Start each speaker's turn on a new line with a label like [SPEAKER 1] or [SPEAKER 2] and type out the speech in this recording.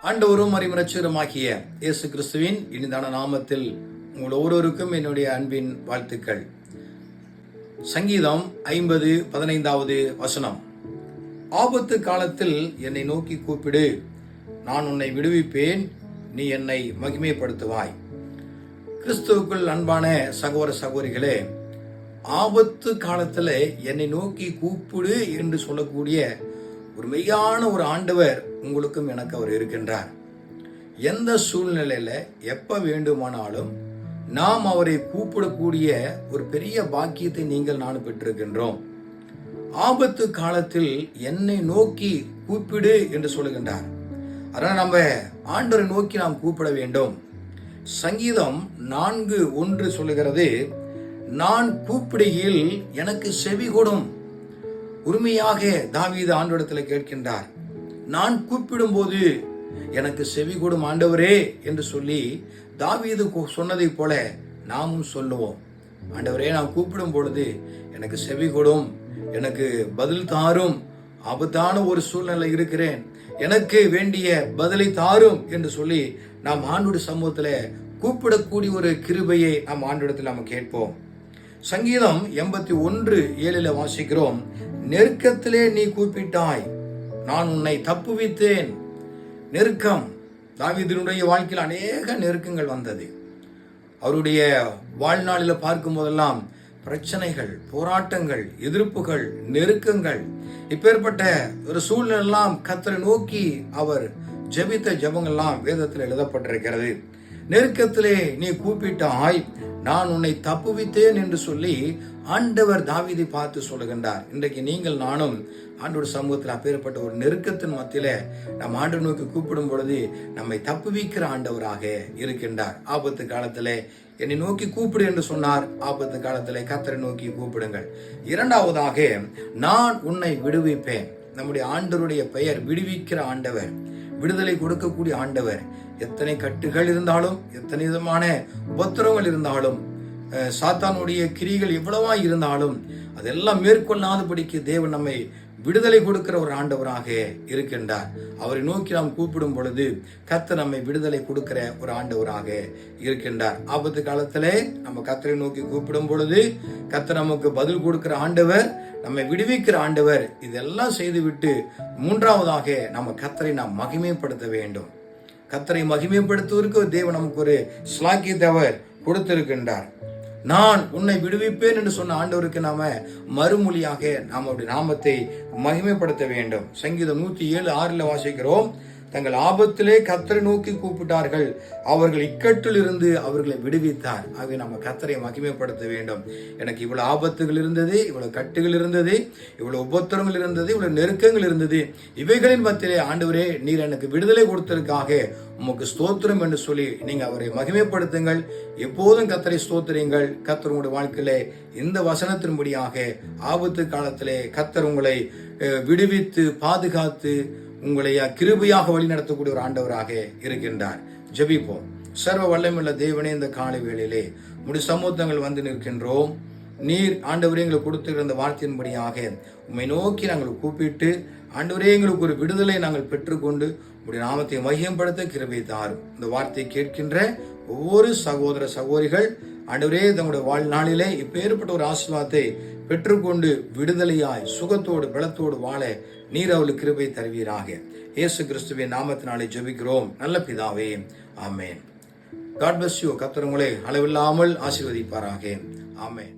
[SPEAKER 1] ஆண்டவரும் அறிமுறைச்சருமாகிய இயேசு கிறிஸ்துவின் இனிதான நாமத்தில் உங்கள் ஒவ்வொருவருக்கும் என்னுடைய அன்பின் வாழ்த்துக்கள். சங்கீதம் 50:15 ஆபத்து காலத்தில் என்னை நோக்கி கூப்பிடு, நான் உன்னை விடுவிப்பேன், நீ என்னை மகிமைப்படுத்துவாய். கிறிஸ்துவுக்குள் அன்பான சகோதர சகோதரிகளே, ஆபத்து காலத்தில் என்னை நோக்கி கூப்பிடு என்று சொல்லக்கூடிய ஒரு மெய்யான ஒரு ஆண்டவர் உங்களுக்கும் எனக்கு அவர் இருக்கின்றார். எந்த சூழ்நிலையில எப்ப வேண்டுமானாலும் நாம் அவரை கூப்பிடக்கூடிய ஒரு பெரிய பாக்கியத்தை நீங்கள் நான் பெற்றிருக்கின்றோம். ஆபத்து காலத்தில் என்னை நோக்கி கூப்பிடு என்று சொல்லுகின்றார். அதனால் நம்ம ஆண்டவரை நோக்கி நாம் கூப்பிட வேண்டும். சங்கீதம் 4:1 சொல்லுகிறது, நான் கூப்பிடுகையில் எனக்கு செவி கொடும். உரிமையாக தாவீது ஆண்டவரிடத்தில் கேட்கின்றார், நான் கூப்பிடும் போது எனக்கு செவி கொடும் ஆண்டவரே என்று சொல்லி தாவீது சொன்னதை போல நாமும் சொல்லுவோம். ஆண்டவரே, நான் கூப்பிடும் பொழுது எனக்கு செவி கொடும், எனக்கு பதில் தாரும், ஆபத்தான ஒரு சூழ்நிலை இருக்கிறேன், எனக்கு வேண்டிய பதிலை தாரும் என்று சொல்லி நாம் ஆண்டவருடைய சமூகத்தில் கூப்பிடக்கூடிய ஒரு கிருபையை நாம் ஆண்டவரிடத்தில் நாம் கேட்போம். சங்கீதம் 81:7 வாசிக்கிறோம், நெருக்கத்திலே நீ கூப்பிட்டாய், நான் உன்னை தப்புவித்தேன். நெருக்கம், தாவீதினுடைய வாழ்க்கையில் அநேக நெருக்கங்கள் வந்தது. அவருடைய வாழ்நாளில் பார்க்கும் போதெல்லாம் பிரச்சனைகள், போராட்டங்கள், எதிர்ப்புகள், நெருக்கங்கள், இப்பேற்பட்ட ஒரு சூழ்நிலாம் கர்த்தரை நோக்கி அவர் ஜெபித்த ஜெபங்கள்லாம் வேதத்தில் எழுதப்பட்டிருக்கிறது. நெருக்கத்திலே நீ கூப்பிட்டாய், நான் உன்னை தப்புவித்தேன் என்று சொல்லி ஆண்டவர் தாவீதை பார்த்து சொல்லுகின்றார். இன்றைக்கு நீங்கள் நானும் ஆண்டவர் சமூகத்தில் அப்பேற்பட்ட ஒரு நெருக்கத்தின் மத்தியில நம் ஆண்டவர் நோக்கி கூப்பிடும் பொழுது நம்மை தப்புவிக்கிற ஆண்டவராக இருக்கின்றார். ஆபத்து காலத்திலே என்னை நோக்கி கூப்பிடு என்று சொன்னார். ஆபத்து காலத்திலே கர்த்தரை நோக்கி கூப்பிடுங்கள். இரண்டாவதாக, நான் உன்னை விடுவிப்பேன். நம்முடைய ஆண்டவருடைய பெயர் விடுவிக்கிற ஆண்டவர், விடுதலை கொடுக்கக்கூடிய ஆண்டவர். எத்தனை கட்டுகள் இருந்தாலும், எத்தனை விதமான உபத்திரங்கள் இருந்தாலும், சாத்தானுடைய கிரிகள் எவ்வளவா இருந்தாலும் அதெல்லாம் மேற்கொள்ளாதபடிக்கு தேவன் நம்மை விடுதலை கொடுக்கிற ஒரு ஆண்டவராக இருக்கின்றார். அவரை நோக்கி நாம் கூப்பிடும் பொழுது கர்த்தர் நம்மை விடுதலை கொடுக்கிற ஒரு ஆண்டவராக இருக்கின்றார். ஆபத்து காலத்திலே நம்ம கர்த்தரை நோக்கி கூப்பிடும் பொழுது கர்த்தர் நமக்கு பதில் கொடுக்கிற ஆண்டவர், நம்மை விடுவிக்கிற ஆண்டவர். இதெல்லாம் செய்துவிட்டு மூன்றாவதாக நம்ம கர்த்தரை நாம் மகிமைப்படுத்த வேண்டும். கர்த்தரை மகிமைப்படுத்துவதற்கு தேவன் நமக்கு ஒரு ஸ்லாக்கியத்தை அவர் கொடுத்திருக்கின்றார். நான் உன்னை விடுவிப்பேன் என்று சொன்ன ஆண்டவருக்கு நாம மறுமொழியாக நாம் அவருடைய நாமத்தை மகிமைப்படுத்த வேண்டும். சங்கீதம் 107:6 வாசிக்கிறோம், தங்கள் ஆபத்திலே கர்த்தரை நோக்கி கூப்பிட்டார்கள், அவர்கள் இக்கட்டில் இருந்து அவர்களை விடுவித்தார். ஆகவே நம்ம கர்த்தரை மகிமைப்படுத்த வேண்டும். எனக்கு இவ்வளவு ஆபத்துகள் இருந்தது, இவ்வளவு கட்டுகள் இருந்தது, இவ்வளவு உபத்திரங்கள் இருந்தது, இவ்வளவு நெருக்கங்கள் இருந்தது, இவைகளின் மத்தியிலே ஆண்டவரே நீர் எனக்கு விடுதலை கொடுத்ததற்காக உமக்கு ஸ்தோத்திரம் என்று சொல்லி நீங்க அவரை மகிமைப்படுத்துங்கள். எப்போதும் கர்த்தரை ஸ்தோத்திரிங்கள். கர்த்தர் உங்களுடைய வாழ்க்கையிலே இந்த வசனத்தின்படியாக ஆபத்து காலத்திலே கர்த்தர் உங்களை விடுவித்து பாதுகாத்து உங்களை கிருபையாக வழி நடத்தக்கூடிய ஒரு ஆண்டவராக இருக்கின்றார். ஜெபிப்போம். சர்வ வல்லமையுள்ள தேவனே, இந்த காலை வேளையிலே உம்முடைய சமூகங்கள் வந்து நிற்கின்றோம். நீர் ஆண்டவரே எங்களுக்கு கொடுத்திருந்த அந்த வார்த்தையின்படியாக உம்மை நோக்கி நாங்கள் கூப்பிட்டு ஆண்டவரே எங்களுக்கு ஒரு விடுதலை நாங்கள் பெற்றுக்கொண்டு உம்முடைய நாமத்தை மகிமைப்படுத்த கிருபை தாரும். இந்த வார்த்தையை கேட்கின்ற ஒவ்வொரு சகோதர சகோதரிகள் ஆண்டவரே தங்களுடைய வாழ்நாளிலே இப்பேற்பட்ட ஒரு ஆசீர்வாதத்தை பெற்றுக்கொண்டு விடுதலையாய் சுகத்தோடு பலத்தோடு வாழ நீர் அவளுக்கு கிருபை தருவீராக. இயேசு கிறிஸ்துவின் நாமத்தினாலே ஜெபிக்கிறோம் நல்ல பிதாவே, ஆமென். God bless you. கர்த்தர் உங்களை அளவில்லாமல் ஆசீர்வதிப்பாராக. ஆமென்.